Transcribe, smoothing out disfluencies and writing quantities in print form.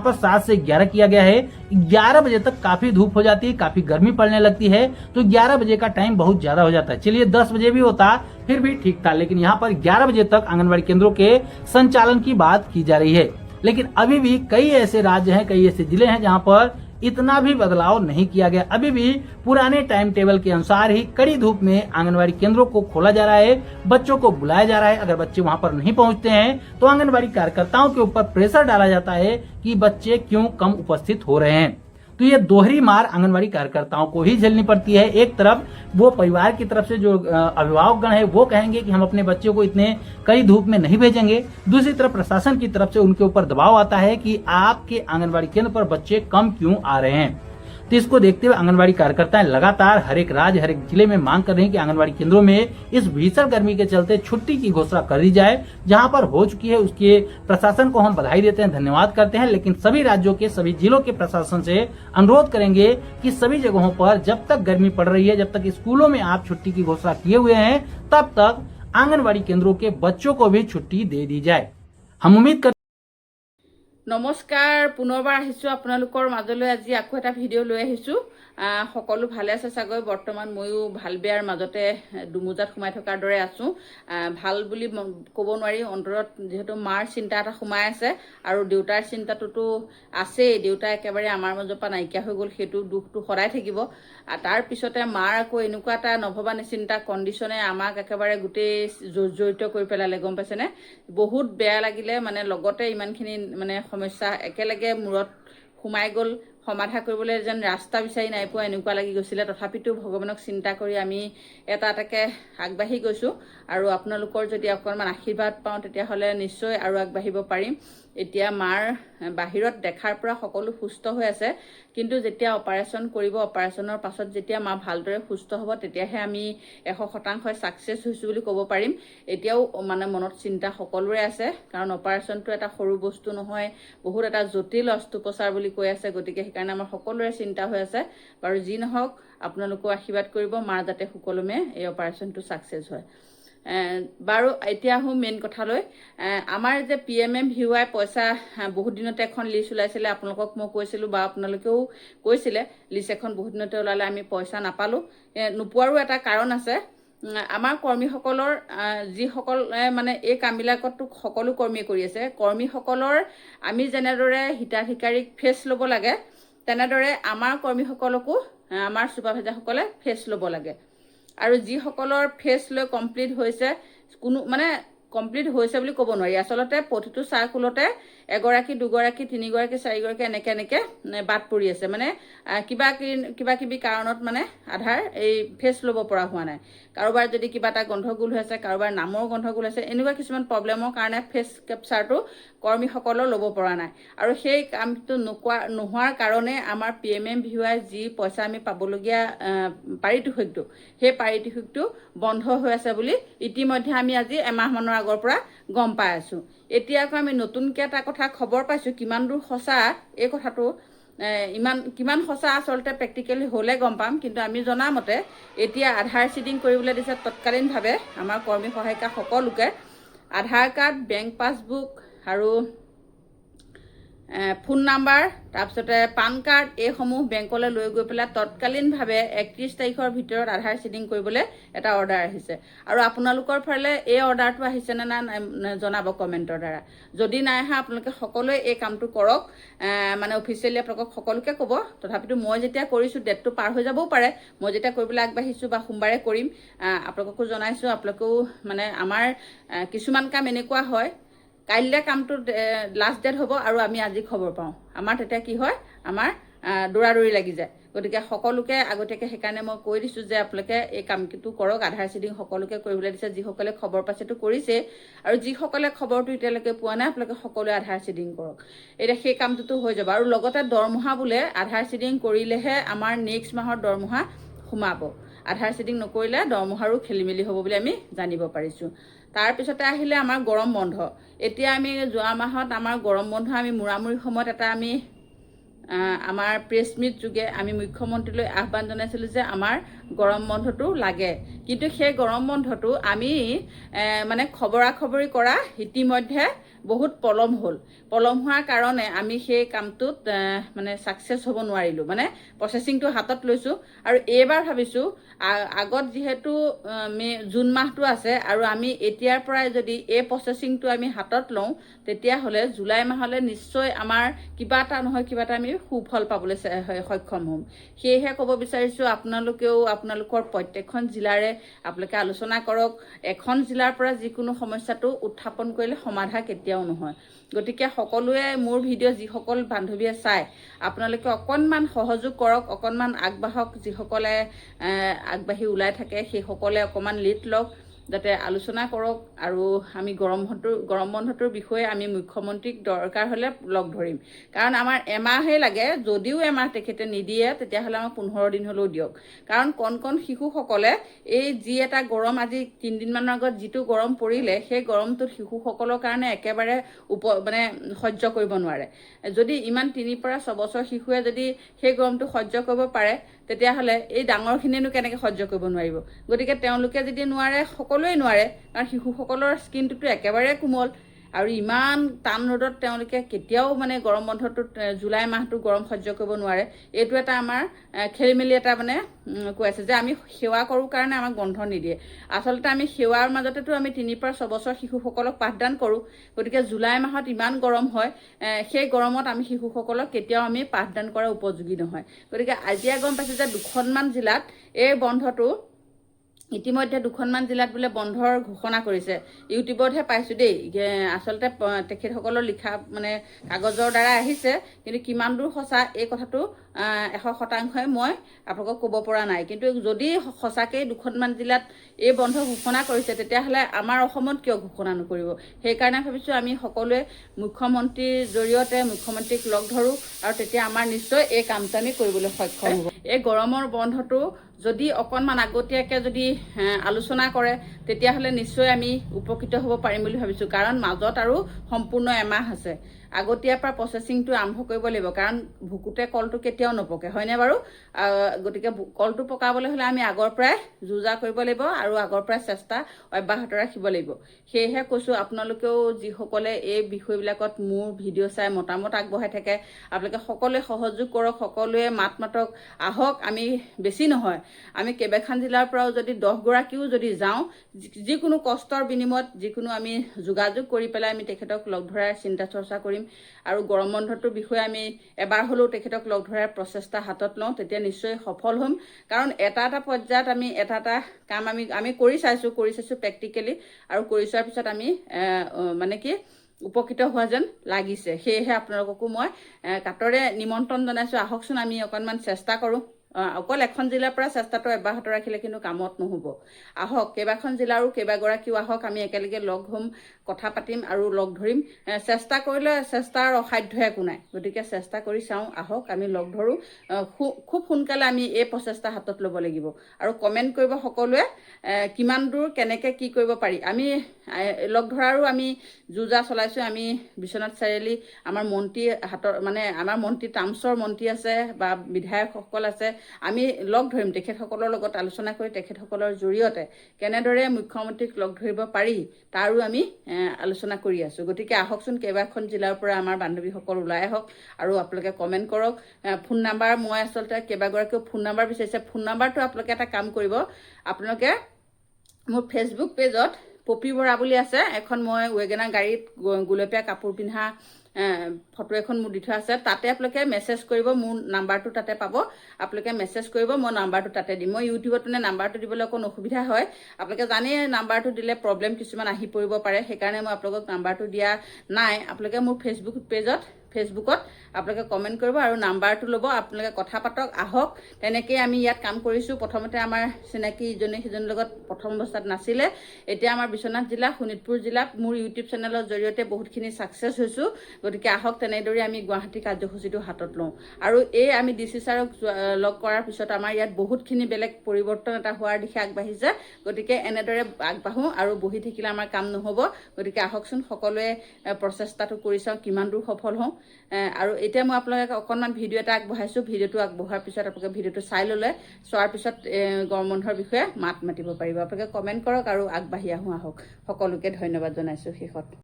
पर 7 से 11 किया गया है। 11 बजे तक काफी धूप हो जाती है, काफी गर्मी पड़ने लगती है, तो 11 बजे का टाइम बहुत ज्यादा हो जाता है। चलिए 10 बजे भी होता फिर भी ठीक था, लेकिन यहाँ पर 11 बजे तक आंगनबाड़ी केंद्रों के संचालन की बात की जा रही है। लेकिन अभी भी कई ऐसे राज्य हैं, कई ऐसे जिले हैं जहाँ पर इतना भी बदलाव नहीं किया गया। अभी भी पुराने टाइम टेबल के अनुसार ही कड़ी धूप में आंगनबाड़ी केंद्रों को खोला जा रहा है, बच्चों को बुलाया जा रहा है। अगर बच्चे वहां पर नहीं पहुंचते हैं तो आंगनबाड़ी कार्यकर्ताओं के ऊपर प्रेशर डाला जाता है कि बच्चे क्यों कम उपस्थित हो रहे हैं। तो ये दोहरी मार आंगनबाड़ी कार्यकर्ताओं को ही झेलनी पड़ती है। एक तरफ वो परिवार की तरफ से जो अभिभावकगण है वो कहेंगे कि हम अपने बच्चों को इतने कड़ी धूप में नहीं भेजेंगे, दूसरी तरफ प्रशासन की तरफ से उनके ऊपर दबाव आता है कि आपके आंगनबाड़ी केंद्र पर बच्चे कम क्यों आ रहे हैं। तो इसको देखते हुए आंगनबाड़ी कार्यकर्ताएं लगातार हर एक राज्य, हर एक जिले में मांग कर रहे हैं कि आंगनबाड़ी केंद्रों में इस भीषण गर्मी के चलते छुट्टी की घोषणा कर दी जाए। जहां पर हो चुकी है उसके प्रशासन को हम बधाई देते हैं, धन्यवाद करते हैं, लेकिन सभी राज्यों के सभी जिलों के प्रशासन से अनुरोध करेंगे कि सभी जगहों पर जब तक गर्मी पड़ रही है, जब तक स्कूलों में आप छुट्टी की घोषणा किए हुए हैं, तब तक आंगनबाड़ी केंद्रों के बच्चों को भी छुट्टी दे दी जाए। हम उम्मीद करते नमस्कार, पुनर्बार আহিছোঁ আপোনালোকৰ মাজলৈ। আজি আকৌ এটা ভিডিঅ' লৈ আহিছোঁ। সকলো ভালে আছে চাগৈ। বৰ্তমান ময়ো ভাল বেয়াৰ মাজতে দুমোজাত সোমাই থকাৰ দৰে আছোঁ। ভাল বুলি ক'ব নোৱাৰি, অন্তৰত যিহেতু মাৰ চিন্তা এটা সোমাই আছে আৰু দেউতাৰ চিন্তাটোতো আছেই। দেউতা একেবাৰে আমাৰ মাজৰ পৰা নাইকিয়া হৈ গ'ল, সেইটো দুখটো সদায় থাকিব। তাৰ পিছতে মাৰ আকৌ এনেকুৱা এটা নভবা নিচিন্তা কণ্ডিশ্যনে আমাক একেবাৰে গোটেই জড়িত কৰি পেলালে, গম পাইছেনে? বহুত বেয়া লাগিলে, মানে লগতে ইমানখিনি মানে সমস্যা একেলগে মূৰত সোমাই গ'ল। সমাধা কৰিবলৈ যেন ৰাস্তা বিচাৰি নাই পোৱা এনেকুৱা লাগি গৈছিলে। তথাপিতো ভগৱানক চিন্তা কৰি আমি এটা এটাকৈ আগবাঢ়ি গৈছোঁ আৰু আপোনালোকৰ যদি অকণমান আশীৰ্বাদ পাওঁ তেতিয়াহ'লে নিশ্চয় আৰু আগবাঢ়িব পাৰিম। এতিয়া মাৰ বাহিৰত দেখাৰ পৰা সকলো সুস্থ হৈ আছে, কিন্তু যেতিয়া অপাৰেশ্যন কৰিব, অপাৰেশ্যনৰ পাছত যেতিয়া মা ভালদৰে সুস্থ হ'ব তেতিয়াহে আমি 100% ছাকচেছ হৈছোঁ বুলি ক'ব পাৰিম। এতিয়াও মানে মনত চিন্তা সকলোৰে আছে, কাৰণ অপাৰেশ্যনটো এটা সৰু বস্তু নহয়, বহুত এটা জটিল অস্ত্ৰোপচাৰ বুলি কৈ আছে। গতিকে সেইকাৰণে আমাৰ সকলোৰে চিন্তা হৈ আছে। বাৰু যি নহওক, আপোনালোকেও আশীৰ্বাদ কৰিব মাৰ যাতে সুকলমে এই অপাৰেশ্যনটো ছাকচেছ হয়। বাৰু এতিয়া আহোঁ মেইন কথালৈ। আমাৰ যে PMMVY পইচা বহুত দিনতে এখন লিষ্ট ওলাইছিলে, আপোনালোকক মই কৈছিলোঁ বা আপোনালোকেও কৈছিলে, লিষ্ট এখন বহুত দিনতে ওলালে, আমি পইচা নাপালোঁ। নোপোৱাৰো এটা কাৰণ আছে। আমাৰ কৰ্মীসকলৰ যিসকলে মানে এই কামবিলাকতো সকলো কৰ্মীয়ে কৰি আছে, কৰ্মীসকলৰ আমি যেনেদৰে হিতাধিকাৰীক ফেচ ল'ব লাগে, তেনেদৰে আমাৰ কৰ্মীসকলকো আমাৰ ছুপাৰভাইজাৰসকলে ফেচ ল'ব লাগে। আৰু যিসকলৰ ফেচ লৈ কমপ্লিট হৈছে, কোনো মানে কমপ্লিট হৈছে বুলি ক'ব নোৱাৰি, আচলতে প্ৰতিটো চাৰ্কুলতে এগৰাকী, দুগৰাকী, তিনিগৰাকী, চাৰিগৰাকী এনেকৈ বাদ পৰি আছে। মানে কিবা কিবি কাৰণত মানে আধাৰ এই ফেচ ল'ব পৰা হোৱা নাই। কাৰোবাৰ যদি কিবা এটা গণ্ডগোল হৈ আছে, কাৰোবাৰ নামৰ গণ্ডগোল আছে, এনেকুৱা কিছুমান প্ৰব্লেমৰ কাৰণে ফেচ কেপচাৰটো কৰ্মীসকলৰ ল'ব পৰা নাই। আৰু সেই কামটো নোহোৱাৰ কাৰণে আমাৰ PMMVY যি পইচা আমি পাবলগীয়া পাৰিতোষিকটো, সেই পাৰিতোষিকটো বন্ধ হৈ আছে বুলি ইতিমধ্যে আমি আজি এমাহমানৰ আগৰ পৰা গম পাই আছোঁ। এতিয়া আকৌ আমি নতুনকৈ এটা কথা খবৰ পাইছোঁ, কিমান দূৰ সঁচা এই কথাটো, কিমান সঁচা আচলতে প্ৰেক্টিকেলি হ'লে গম পাম। কিন্তু আমি জনামতে এতিয়া আধাৰ চিডিং কৰিবলৈ দিছে তৎকালীনভাৱে আমাৰ কৰ্মী সহায়িকা সকলোকে। আধাৰ কাৰ্ড, বেংক পাছবুক আৰু ফোন নাম্বাৰ, তাৰপিছতে পান কাৰ্ড, এইসমূহ বেংকলৈ লৈ গৈ পেলাই তৎকালীনভাৱে 31 তাৰিখৰ ভিতৰত আধাৰ চিডিং কৰিবলৈ এটা অৰ্ডাৰ আহিছে। আৰু আপোনালোকৰ ফালে এই অৰ্ডাৰটো আহিছেনে নাই জনাব কমেণ্টৰ দ্বাৰা। যদি নাই অহা আপোনালোকে সকলোৱে এই কামটো কৰক। মানে অফিচিয়েলি আপোনালোকক সকলোকে ক'ব। তথাপিতো মই যেতিয়া কৰিছোঁ, ডেটটো পাৰ হৈ যাবও পাৰে, মই যেতিয়া কৰিবলৈ আগবাঢ়িছোঁ বা সোমবাৰে কৰিম, আপোনালোককো জনাইছোঁ। আপোনালোকেও মানে আমাৰ কিছুমান কাম এনেকুৱা হয়, কাইলৈ কামটো লাষ্ট ডেট হ'ব আৰু আমি আজি খবৰ পাওঁ, আমাৰ তেতিয়া কি হয়, আমাৰ দৌৰাদৌৰি লাগি যায়। গতিকে সকলোকে আগতীয়াকৈ সেইকাৰণে মই কৈ দিছোঁ যে আপোনালোকে এই কামটো কৰক। আধাৰ চিডিং সকলোকে কৰিবলৈ দিছে, যিসকলে খবৰ পাইছেতো কৰিছে, আৰু যিসকলে খবৰটো এতিয়ালৈকে পোৱা নাই আপোনালোকে সকলোৱে আধাৰ চিডিং কৰক। এতিয়া সেই কামটোতো হৈ যাব। আৰু লগতে দৰমহা বোলে আধাৰ চিডিং কৰিলেহে আমাৰ নেক্সট মাহৰ দৰমহা সোমাব। আধাৰ চিডিং নকৰিলে দৰমহাৰো খেলি মেলি হ'ব বুলি আমি জানিব পাৰিছোঁ। তাৰপিছতে আহিলে আমাৰ গৰম বন্ধ। এতিয়া আমি যোৱা মাহত আমাৰ গৰম বন্ধ আমি মূৰামূৰি সময়ত এটা আমি আমাৰ প্ৰেছ মিট যোগে আমি মুখ্যমন্ত্ৰীলৈ আহ্বান জনাইছিলোঁ যে আমাৰ গৰম বন্ধটো লাগে। কিন্তু সেই গৰম বন্ধটো আমি মানে খবৰা খবৰি কৰা ইতিমধ্যে বহুত পলম হ'ল। পলম হোৱাৰ কাৰণে আমি সেই কামটোত মানে ছাকচেছ হ'ব নোৱাৰিলোঁ, মানে প্ৰচেছিংটো হাতত লৈছোঁ। আৰু এইবাৰ ভাবিছোঁ আগত যিহেতু জুন মাহটো আছে আৰু আমি এতিয়াৰ পৰাই যদি এই প্ৰচেছিংটো আমি হাতত লওঁ, তেতিয়াহ'লে জুলাই মাহলৈ নিশ্চয় আমাৰ কিবা এটা নহয় কিবা এটা আমি সুফল পাবলৈ সক্ষম হ'ম। সেয়েহে ক'ব বিচাৰিছোঁ, আপোনালোকেও আপোনালোকৰ প্ৰত্যেকখন জিলাৰে আপোনালোকে আলোচনা কৰক। এখন জিলাৰ পৰা যিকোনো সমস্যাটো উত্থাপন কৰিলে সমাধা কেতিয়াও নহয়। গতিকে সকলোৱে মোৰ ভিডিঅ' যিসকল বান্ধৱীয়ে চায়, আপোনালোকে অকণমান সহযোগ কৰক, অকণমান আগবাঢ়ক। যিসকলে আগবাঢ়ি ওলাই থাকে সেইসকলে অকণমান লিড লওক, যাতে আলোচনা কৰক। আৰু আমি গৰম বন্ধটোৰ বিষয়ে আমি মুখ্যমন্ত্ৰীক দৰকাৰ হ'লে লগ ধৰিম। কাৰণ আমাৰ এমাহেই লাগে, যদিও এমাহ তেখেতে নিদিয়ে তেতিয়াহ'লে আমাক 15 দিন হ'লেও দিয়ক। কাৰণ কণ শিশুসকলে এই যি এটা গৰম, আজি 3 দিনমানৰ আগত যিটো গৰম পৰিলে, সেই গৰমটোত শিশুসকলৰ কাৰণে একেবাৰে মানে সহ্য কৰিব নোৱাৰে। যদি ইমান 3 পৰা 6 বছৰ শিশুৱে যদি সেই গৰমটো সহ্য কৰিব পাৰে, তেতিয়াহ'লে এই ডাঙৰখিনিয়েনো কেনেকৈ সহ্য কৰিব নোৱাৰিব। গতিকে তেওঁলোকে যদি নোৱাৰে, সকলোৱে নোৱাৰে। কাৰণ শিশুসকলৰ স্কিনটোতো একেবাৰে কোমল, আৰু ইমান টান ৰ'দত তেওঁলোকে কেতিয়াও মানে গৰম বন্ধটোত জুলাই মাহটো গৰম সহ্য কৰিব নোৱাৰে। এইটো এটা আমাৰ খেলিমেলি এটা মানে কৈ আছে যে আমি সেৱা কৰোঁ কাৰণে আমাক বন্ধ নিদিয়ে। আচলতে আমি সেৱাৰ মাজতেতো আমি 3 পৰা 6 বছৰ শিশুসকলক পাঠদান কৰোঁ। গতিকে জুলাই মাহত ইমান গৰম হয়, সেই গৰমত আমি শিশুসকলক কেতিয়াও আমি পাঠদান কৰা উপযোগী নহয়। গতিকে এতিয়া গম পাইছোঁ যে 2খনমান জিলাত এই বন্ধটো ইতিমধ্যে 2খনমান জিলাত বোলে বন্ধৰ ঘোষণা কৰিছে। ইউটিউবতহে পাইছোঁ দেই। আচলতে তেখেতসকলৰ লিখা মানে কাগজৰ দ্বাৰা আহিছে, কিন্তু কিমান দূৰ সঁচা এই কথাটো 100% মই আপোনালোকক ক'ব পৰা নাই। কিন্তু যদি সঁচাকৈয়ে 2খনমান জিলাত এই বন্ধ ঘোষণা কৰিছে, তেতিয়াহ'লে আমাৰ অসমত কিয় ঘোষণা নকৰিব? সেইকাৰণে ভাবিছোঁ আমি সকলোৱে মুখ্যমন্ত্ৰীৰ জৰিয়তে মুখ্যমন্ত্ৰীক লগ ধৰোঁ, আৰু তেতিয়া আমাৰ নিশ্চয় এই কামটো আমি কৰিবলৈ সক্ষম হ'ব। এই গৰমৰ বন্ধটো যদি অকণমান আগতীয়াকৈ যদি আলোচনা কৰে, তেতিয়াহ'লে নিশ্চয় আমি উপকৃত হ'ব পাৰিম বুলি ভাবিছোঁ। কাৰণ মাজত আৰু সম্পূৰ্ণ এমাহ আছে। আগতীয়াৰ পৰা প্ৰচেছিংটো আৰম্ভ কৰিব লাগিব, কাৰণ ভুকুতে কলটো কেতিয়াও নপকে, হয়নে বাৰু? গতিকে কলটো পকাবলৈ হ'লে আমি আগৰ পৰাই যো-জা কৰিব লাগিব, আৰু আগৰ পৰাই চেষ্টা অব্যাহত ৰাখিব লাগিব। সেয়েহে কৈছোঁ, আপোনালোকেও যিসকলে এই বিষয়বিলাকত মোৰ ভিডিঅ' চাই মতামত আগবঢ়াই থাকে, আপোনালোকে সকলোৱে সহযোগ কৰক, সকলোৱে মাতক, আহক। আমি বেছি নহয়, আমি কেইবাখন জিলাৰ পৰাও যদি 10 গৰাকীও যদি যাওঁ, যিকোনো কষ্টৰ বিনিময়ত যিকোনো আমি যোগাযোগ কৰি পেলাই আমি তেখেতক লগ ধৰাৰ চিন্তা চৰ্চা কৰিম। আৰু গৰম বন্ধটোৰ বিষয়ে আমি এবাৰ হ'লেও তেখেতক লগ ধৰাৰ প্ৰচেষ্টা হাতত লওঁ, তেতিয়া নিশ্চয় সফল হ'ম। কাৰণ এটা পৰ্যায়ত আমি এটা কাম আমি কৰি চাইছোঁ প্ৰেক্টিকেলি, আৰু কৰি চোৱাৰ পিছত আমি মানে কি উপকৃত হোৱা যেন লাগিছে। সেয়েহে আপোনালোককো মই কাটৰে নিমন্ত্ৰণ জনাইছোঁ, আহকচোন আমি অকণমান চেষ্টা কৰোঁ। অকল এখন জিলাৰ পৰা চেষ্টাটো অব্যাহত ৰাখিলে কিন্তু কামত নহ'ব। আহক, কেইবাখন জিলাৰো কেইবাগৰাকীও আহক, আমি একেলগে লগ হ'ম, কথা পাতিম আৰু লগ ধৰিম। চেষ্টা কৰিলে চেষ্টাৰ অসাধ্য একো নাই। গতিকে চেষ্টা কৰি চাওঁ, আহক আমি লগ ধৰোঁ। খুব সোনকালে আমি এই প্ৰচেষ্টা হাতত ল'ব লাগিব। আৰু কমেণ্ট কৰিব সকলোৱে, কিমান দূৰ কেনেকৈ কি কৰিব পাৰি। আমি লগ ধৰাৰো আমি যো-জা চলাইছোঁ। আমি বিশ্বনাথ চাৰিআলি আমাৰ মন্ত্ৰী মানে আমাৰ মন্ত্ৰী টাৰ্মছৰ মন্ত্ৰী আছে বা বিধায়কসকল আছে, আমি লগ ধৰিম। তেখেতসকলৰ লগত আলোচনা কৰি তেখেতসকলৰ জৰিয়তে কেনেদৰে মুখ্যমন্ত্ৰীক লগ ধৰিব পাৰি তাৰো আমি আলোচনা কৰি আছোঁ। গতিকে আহকচোন, কেইবাখন জিলাৰ পৰা আমাৰ বান্ধৱীসকল ওলাই আহক, আৰু আপোনালোকে কমেণ্ট কৰক। ফোন নাম্বাৰ, মই আচলতে কেইবাগৰাকীও ফোন নাম্বাৰ বিচাৰিছে। ফোন নাম্বাৰটো আপোনালোকে এটা কাম কৰিব, আপোনালোকে মোৰ ফেচবুক পেজত পপী বৰা বুলি আছে, এখন মই ৱেগেনাৰ গাড়ীত গুলপীয়া কাপোৰ পিন্ধা ফটো এখন মোৰ দি থোৱা আছে। তাতে আপোনালোকে মেছেজ কৰিব, মোৰ নাম্বাৰটো তাতে পাব। আপোনালোকে মেছেজ কৰিব, মই নাম্বাৰটো তাতে দিম। মই ইউটিউবত মানে নাম্বাৰটো দিবলৈ অকণ অসুবিধা হয়। আপোনালোকে জানেই নাম্বাৰটো দিলে প্ৰব্লেম কিছুমান আহি পৰিব পাৰে, সেইকাৰণে মই আপোনালোকক নাম্বাৰটো দিয়া নাই। আপোনালোকে মোৰ ফেচবুকত আপোনালোকে কমেণ্ট কৰিব আৰু নাম্বাৰটো ল'ব। আপোনালোকে কথা পাতক, আহক। তেনেকেই আমি ইয়াত কাম কৰিছোঁ। প্ৰথমতে আমাৰ চিনাকি ইজনে সিজনৰ লগত প্ৰথম অৱস্থাত নাছিলে। এতিয়া আমাৰ বিশ্বনাথ জিলা, শোণিতপুৰ জিলাত মোৰ ইউটিউব চেনেলৰ জৰিয়তে বহুতখিনি ছাকচেছ হৈছোঁ। গতিকে আহক, তেনেদৰে আমি গুৱাহাটী কাৰ্যসূচীটো হাতত লওঁ। আৰু এই আমি DC ছাৰক লগ কৰাৰ পিছত আমাৰ ইয়াত বহুতখিনি বেলেগ পৰিৱৰ্তন এটা হোৱাৰ দিশে আগবাঢ়িছে। গতিকে এনেদৰে আগবাঢ়োঁ, আৰু বহি থাকিলে আমাৰ কাম নহ'ব। গতিকে আহকচোন, সকলোৱে প্ৰচেষ্টাটো কৰি চাওঁ কিমান দূৰ সফল হওঁ। আৰু এতিয়া মই আপোনালোকে অকণমান ভিডিঅ' এটা আগবঢ়াইছোঁ। ভিডিঅ'টো আগবঢ়োৱাৰ পিছত আপোনালোকে ভিডিঅ'টো চাই ল'লে, চোৱাৰ পিছত গৰম বন্ধৰ বিষয়ে মাতিব পাৰিব। আপোনালোকে কমেণ্ট কৰক আৰু আগবাঢ়ি আহোঁ। আহক, সকলোকে ধন্যবাদ জনাইছোঁ শেষত।